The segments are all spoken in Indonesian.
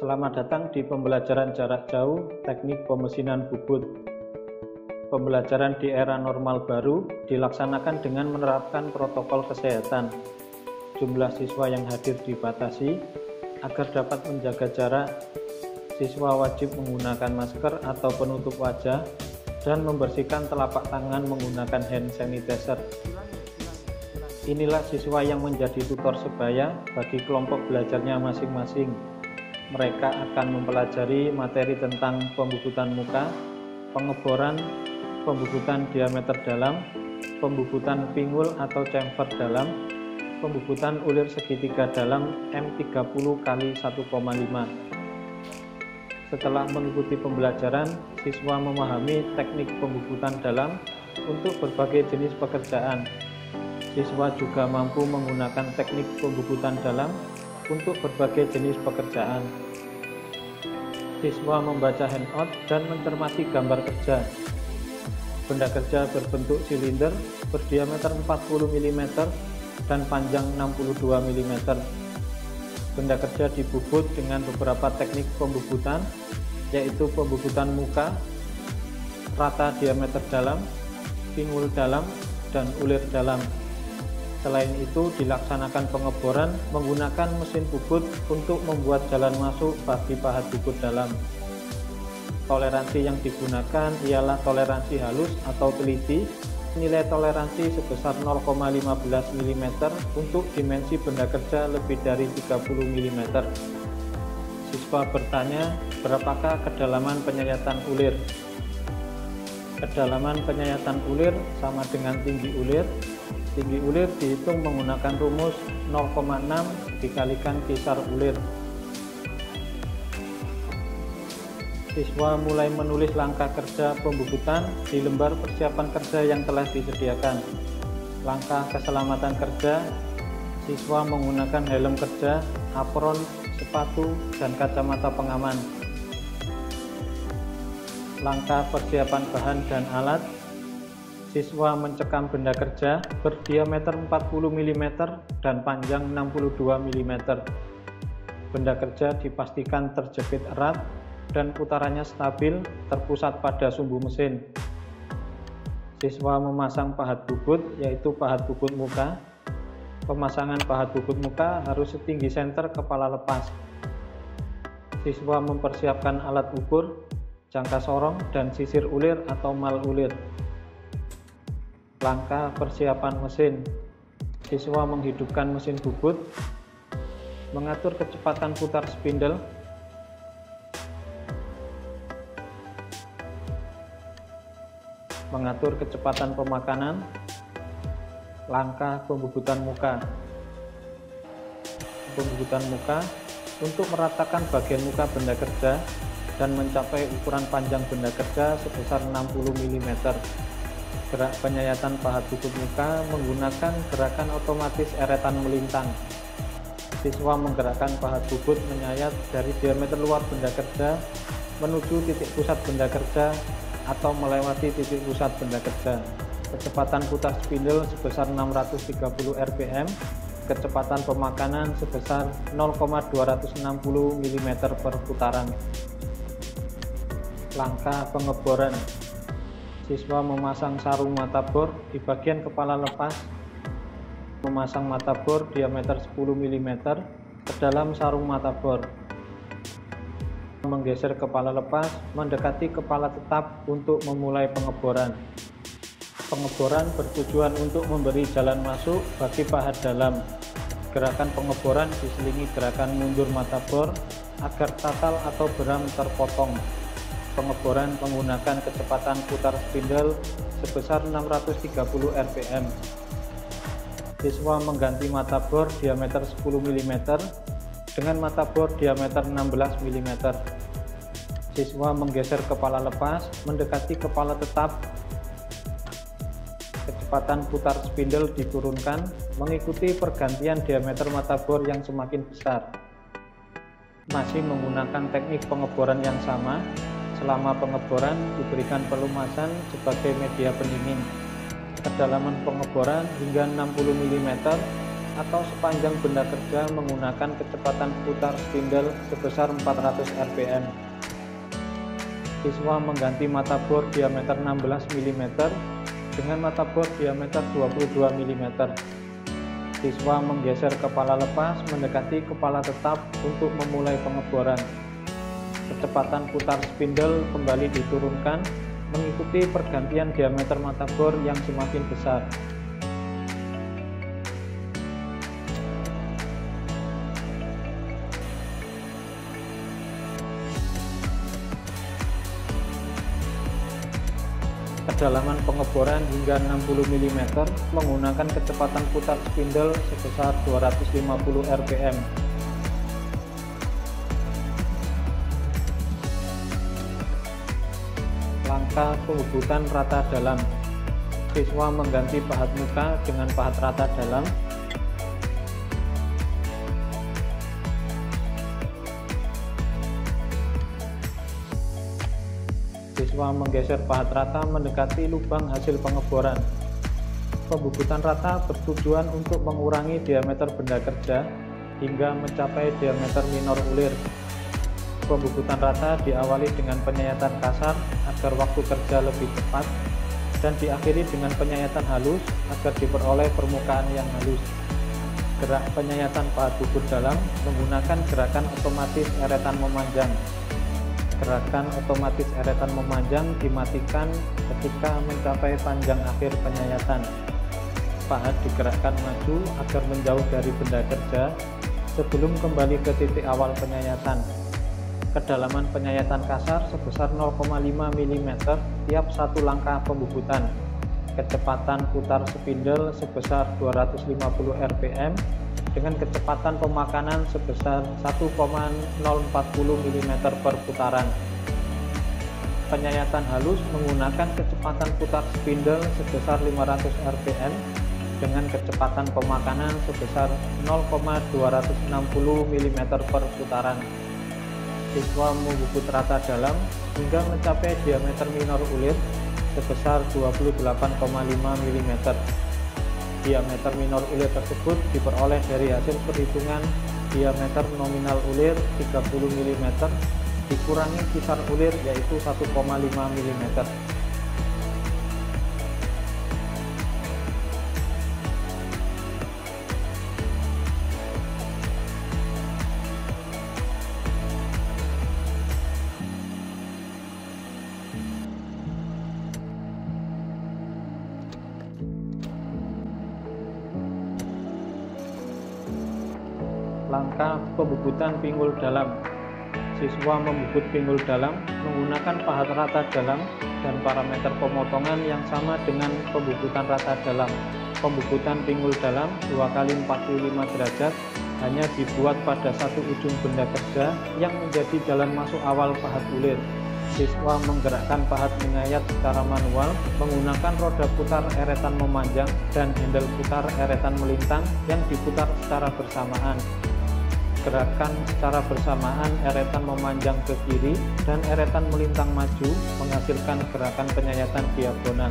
Selamat datang di pembelajaran jarak jauh teknik pemesinan bubut. Pembelajaran di era normal baru dilaksanakan dengan menerapkan protokol kesehatan. Jumlah siswa yang hadir dibatasi agar dapat menjaga jarak. Siswa wajib menggunakan masker atau penutup wajah dan membersihkan telapak tangan menggunakan hand sanitizer. Inilah siswa yang menjadi tutor sebaya bagi kelompok belajarnya masing-masing. Mereka akan mempelajari materi tentang pembubutan muka, pengeboran, pembubutan diameter dalam, pembubutan pinggul atau chamfer dalam, pembubutan ulir segitiga dalam M30 x 1,5. Setelah mengikuti pembelajaran, siswa memahami teknik pembubutan dalam untuk berbagai jenis pekerjaan. Siswa juga mampu menggunakan teknik pembubutan dalam untuk berbagai jenis pekerjaan. Siswa membaca handout dan mencermati gambar kerja. Benda kerja berbentuk silinder berdiameter 40 mm dan panjang 62 mm. Benda kerja dibubut dengan beberapa teknik pembubutan, yaitu pembubutan muka, rata diameter dalam, pinggul dalam, dan ulir dalam. Selain itu, dilaksanakan pengeboran menggunakan mesin bubut untuk membuat jalan masuk bagi pahat bubut dalam. Toleransi yang digunakan ialah toleransi halus atau teliti, nilai toleransi sebesar 0,15 mm untuk dimensi benda kerja lebih dari 30 mm. Siswa bertanya, berapakah kedalaman penyayatan ulir? Kedalaman penyayatan ulir sama dengan tinggi ulir. Tinggi ulir dihitung menggunakan rumus 0,6 dikalikan kisar ulir. Siswa mulai menulis langkah kerja pembubutan di lembar persiapan kerja yang telah disediakan. Langkah keselamatan kerja, siswa menggunakan helm kerja, apron, sepatu, dan kacamata pengaman. Langkah persiapan bahan dan alat, siswa mencekam benda kerja berdiameter 40 mm dan panjang 62 mm. Benda kerja dipastikan terjepit erat dan putarannya stabil terpusat pada sumbu mesin. Siswa memasang pahat bubut, yaitu pahat bubut muka. Pemasangan pahat bubut muka harus setinggi senter kepala lepas. Siswa mempersiapkan alat ukur, jangka sorong, dan sisir ulir atau mal ulir. Langkah persiapan mesin, siswa menghidupkan mesin bubut, mengatur kecepatan putar spindle, mengatur kecepatan pemakanan. Langkah pembubutan muka. Pembubutan muka untuk meratakan bagian muka benda kerja dan mencapai ukuran panjang benda kerja sebesar 60 mm. Gerak penyayatan pahat bubut muka menggunakan gerakan otomatis eretan melintang. Siswa menggerakkan pahat bubut menyayat dari diameter luar benda kerja menuju titik pusat benda kerja atau melewati titik pusat benda kerja. Kecepatan putar spindle sebesar 630 rpm, kecepatan pemakanan sebesar 0,260 mm per putaran. Langkah pengeboran, siswa memasang sarung mata bor di bagian kepala lepas, memasang mata bor diameter 10 mm ke dalam sarung mata bor, menggeser kepala lepas mendekati kepala tetap untuk memulai pengeboran. Pengeboran bertujuan untuk memberi jalan masuk bagi pahat dalam. Gerakan pengeboran diselingi gerakan mundur mata bor agar tatal atau beram terpotong. Pengeboran menggunakan kecepatan putar spindle sebesar 630 rpm. Siswa mengganti mata bor diameter 10 mm dengan mata bor diameter 16 mm. Siswa menggeser kepala lepas mendekati kepala tetap. Kecepatan putar spindle diturunkan mengikuti pergantian diameter mata bor yang semakin besar. Masih menggunakan teknik pengeboran yang sama. Selama pengeboran diberikan pelumasan sebagai media pendingin. Kedalaman pengeboran hingga 60 mm atau sepanjang benda kerja menggunakan kecepatan putar spindle sebesar 400 rpm. Siswa mengganti mata bor diameter 16 mm dengan mata bor diameter 22 mm. Siswa menggeser kepala lepas mendekati kepala tetap untuk memulai pengeboran. Kecepatan putar spindle kembali diturunkan mengikuti pergantian diameter mata bor yang semakin besar. Kedalaman pengeboran hingga 60 mm menggunakan kecepatan putar spindle sebesar 250 rpm. Langkah pembubutan rata dalam. Siswa mengganti pahat muka dengan pahat rata dalam. Siswa menggeser pahat rata mendekati lubang hasil pengeboran. Pembubutan rata bertujuan untuk mengurangi diameter benda kerja hingga mencapai diameter minor ulir. Pembubutan rata diawali dengan penyayatan kasar agar waktu kerja lebih cepat dan diakhiri dengan penyayatan halus agar diperoleh permukaan yang halus. Gerak penyayatan pahat bubur dalam menggunakan gerakan otomatis eretan memanjang. Gerakan otomatis eretan memanjang dimatikan ketika mencapai panjang akhir penyayatan. Pahat digerakkan maju agar menjauh dari benda kerja sebelum kembali ke titik awal penyayatan. Kedalaman penyayatan kasar sebesar 0,5 mm tiap satu langkah pembubutan. Kecepatan putar spindle sebesar 250 rpm dengan kecepatan pemakanan sebesar 1,040 mm per putaran. Penyayatan halus menggunakan kecepatan putar spindle sebesar 500 rpm dengan kecepatan pemakanan sebesar 0,260 mm per putaran. Siswa membubut rata dalam hingga mencapai diameter minor ulir sebesar 28,5 mm. Diameter minor ulir tersebut diperoleh dari hasil perhitungan diameter nominal ulir 30 mm dikurangi kisar ulir yaitu 1,5 mm. Langkah pembubutan pinggul dalam. Siswa membubut pinggul dalam menggunakan pahat rata dalam dan parameter pemotongan yang sama dengan pembubutan rata dalam. Pembubutan pinggul dalam 2 kali 45 derajat hanya dibuat pada satu ujung benda kerja yang menjadi jalan masuk awal pahat ulir. Siswa menggerakkan pahat mengayat secara manual menggunakan roda putar eretan memanjang dan handle putar eretan melintang yang diputar secara bersamaan. Gerakan secara bersamaan eretan memanjang ke kiri dan eretan melintang maju menghasilkan gerakan penyayatan diagonal.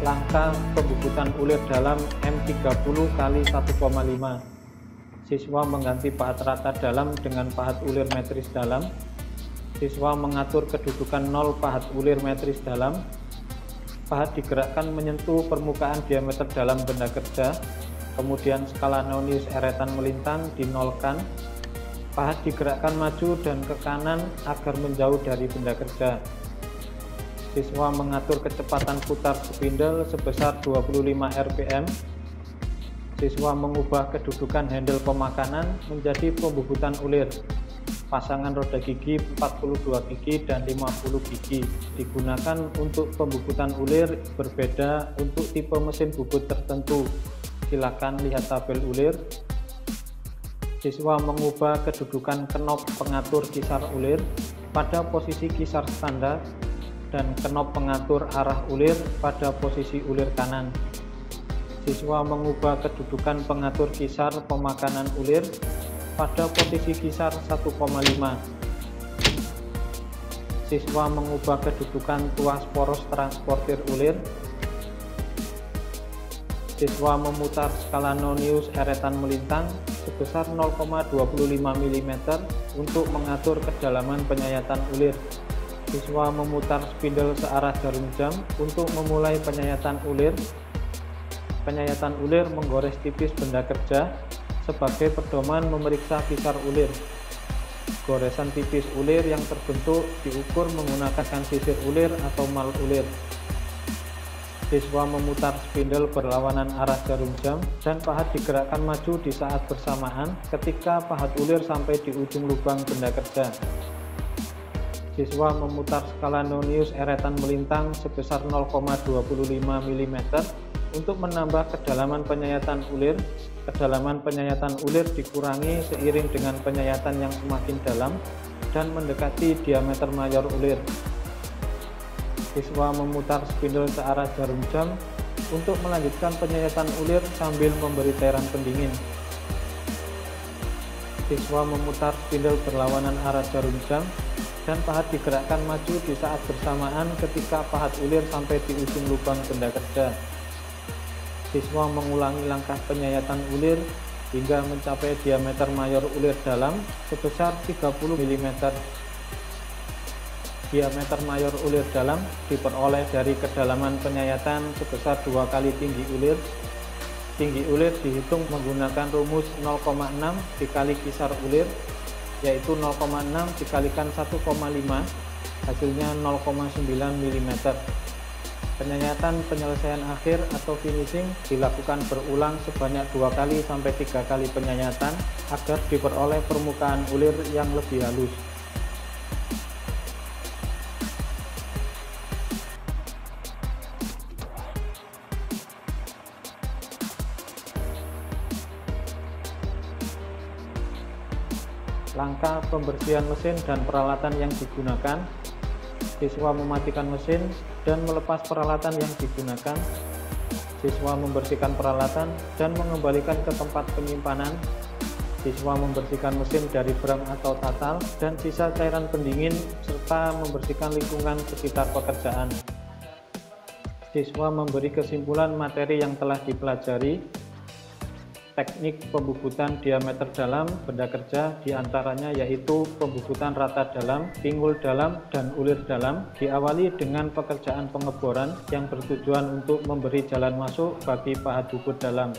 Langkah pembubutan ulir dalam M30 kali 1,5. Siswa mengganti pahat rata dalam dengan pahat ulir metris dalam. Siswa mengatur kedudukan 0 pahat ulir metris dalam. Pahat digerakkan menyentuh permukaan diameter dalam benda kerja, kemudian skala nonis eretan melintang dinolkan. Pahat digerakkan maju dan ke kanan agar menjauh dari benda kerja. Siswa mengatur kecepatan putar spindle sebesar 25 rpm. Siswa mengubah kedudukan handle pemakanan menjadi pembubutan ulir. Pasangan roda gigi 42 gigi dan 50 gigi digunakan untuk pembubutan ulir, berbeda untuk tipe mesin bubut tertentu. Silakan lihat tabel ulir. Siswa mengubah kedudukan kenop pengatur kisar ulir pada posisi kisar standar dan kenop pengatur arah ulir pada posisi ulir kanan. Siswa mengubah kedudukan pengatur kisar pemakanan ulir pada posisi kisar 1,5. Siswa mengubah kedudukan tuas poros transportir ulir. Siswa memutar skala nonius eretan melintang sebesar 0,25 mm untuk mengatur kedalaman penyayatan ulir. Siswa memutar spidol searah jarum jam untuk memulai penyayatan ulir. Penyayatan ulir menggores tipis benda kerja sebagai pedoman memeriksa kisar ulir. Goresan tipis ulir yang terbentuk diukur menggunakan sisir ulir atau mal ulir. Siswa memutar spidol berlawanan arah jarum jam dan pahat digerakkan maju di saat bersamaan ketika pahat ulir sampai di ujung lubang benda kerja. Siswa memutar skala nonius eretan melintang sebesar 0,25 mm untuk menambah kedalaman penyayatan ulir. Kedalaman penyayatan ulir dikurangi seiring dengan penyayatan yang semakin dalam dan mendekati diameter mayor ulir. Siswa memutar spidol searah jarum jam untuk melanjutkan penyayatan ulir sambil memberi cairan pendingin. Siswa memutar spidol berlawanan arah jarum jam dan pahat digerakkan maju di saat bersamaan ketika pahat ulir sampai di ujung lubang benda kerja. Siswa mengulangi langkah penyayatan ulir hingga mencapai diameter mayor ulir dalam sebesar 30 mm. Diameter mayor ulir dalam diperoleh dari kedalaman penyayatan sebesar 2 kali tinggi ulir. Tinggi ulir dihitung menggunakan rumus 0,6 dikali kisar ulir, yaitu 0,6 dikalikan 1,5, hasilnya 0,9 mm. Penyayatan penyelesaian akhir atau finishing dilakukan berulang sebanyak 2 kali sampai 3 kali penyayatan agar diperoleh permukaan ulir yang lebih halus. Langkah pembersihan mesin dan peralatan yang digunakan. Siswa mematikan mesin dan melepas peralatan yang digunakan. Siswa membersihkan peralatan dan mengembalikan ke tempat penyimpanan. Siswa membersihkan mesin dari brem atau tatal dan sisa cairan pendingin serta membersihkan lingkungan sekitar pekerjaan. Siswa memberi kesimpulan materi yang telah dipelajari. Teknik pembubutan diameter dalam benda kerja diantaranya yaitu pembubutan rata dalam, pinggul dalam, dan ulir dalam, diawali dengan pekerjaan pengeboran yang bertujuan untuk memberi jalan masuk bagi pahat bubut dalam.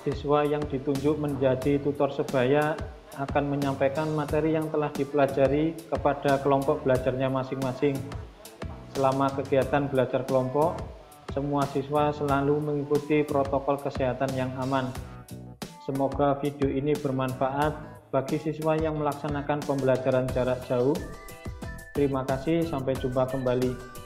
Siswa yang ditunjuk menjadi tutor sebaya akan menyampaikan materi yang telah dipelajari kepada kelompok belajarnya masing-masing. Selama kegiatan belajar kelompok, semua siswa selalu mengikuti protokol kesehatan yang aman. Semoga video ini bermanfaat bagi siswa yang melaksanakan pembelajaran jarak jauh. Terima kasih, sampai jumpa kembali.